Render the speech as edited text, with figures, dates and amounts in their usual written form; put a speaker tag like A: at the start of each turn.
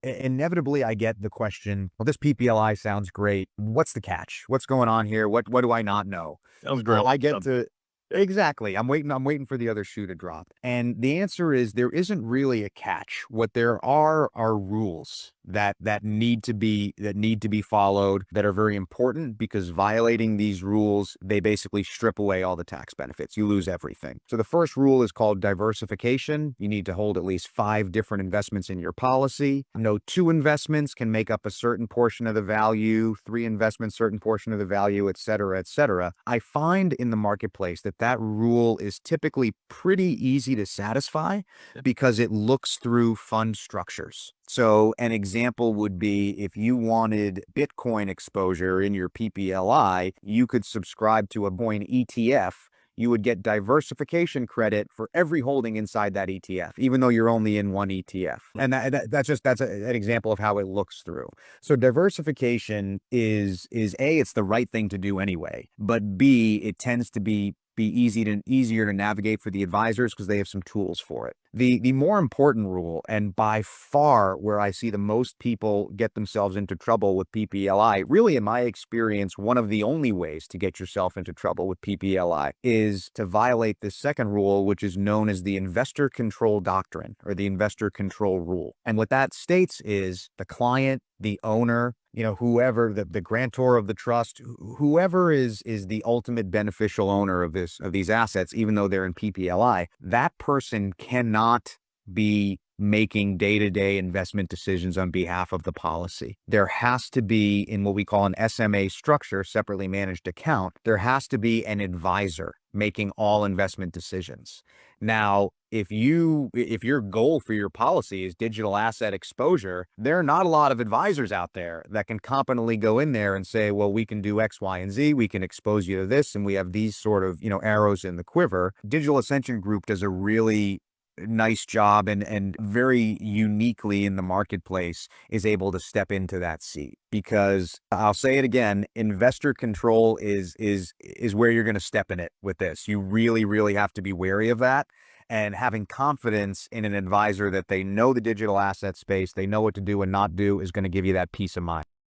A: inevitably I get the question, well, this PPLI sounds great. What's the catch? What's going on here? What do I not know?
B: Sounds great.
A: I get to Exactly. I'm waiting for the other shoe to drop. And the answer is there isn't really a catch. What there are rules that need to be followed, that are very important, because violating these rules, they basically strip away all the tax benefits. You lose everything. So the first rule is called diversification. You need to hold at least 5 different investments in your policy. No two investments can make up a certain portion of the value, three investments, certain portion of the value, et cetera, et cetera. I find in the marketplace that rule is typically pretty easy to satisfy
B: Yeah.
A: because it looks through fund structures. So an example would be, if you wanted Bitcoin exposure in your PPLI, you could subscribe to a Bitcoin ETF. You would get diversification credit for every holding inside that ETF, even though you're only in one ETF. And that's an example of how it looks through. So diversification is A, it's the right thing to do anyway, but B, it tends to be easier to navigate for the advisors because they have some tools for it. The more important rule, and by far where I see the most people get themselves into trouble with PPLI, really in my experience, one of the only ways to get yourself into trouble with PPLI is to violate this second rule, which is known as the investor control doctrine, or the investor control rule. And what that states is the client, the owner, whoever the grantor of the trust, whoever is the ultimate beneficial owner of these assets, even though they're in PPLI, that person cannot be making day-to-day investment decisions on behalf of the policy. There has to be, in what we call an SMA structure, separately managed account, there has to be an advisor making all investment decisions. Now, if your goal for your policy is digital asset exposure, there are not a lot of advisors out there that can competently go in there and say, well, we can do X, Y, and Z, we can expose you to this, and we have these sort of, arrows in the quiver. Digital Ascension Group does a really nice job, and very uniquely in the marketplace is able to step into that seat, because I'll say it again, investor control is where you're going to step in it with this. You really, really have to be wary of that, and having confidence in an advisor that they know the digital asset space, they know what to do and not do, is going to give you that peace of mind.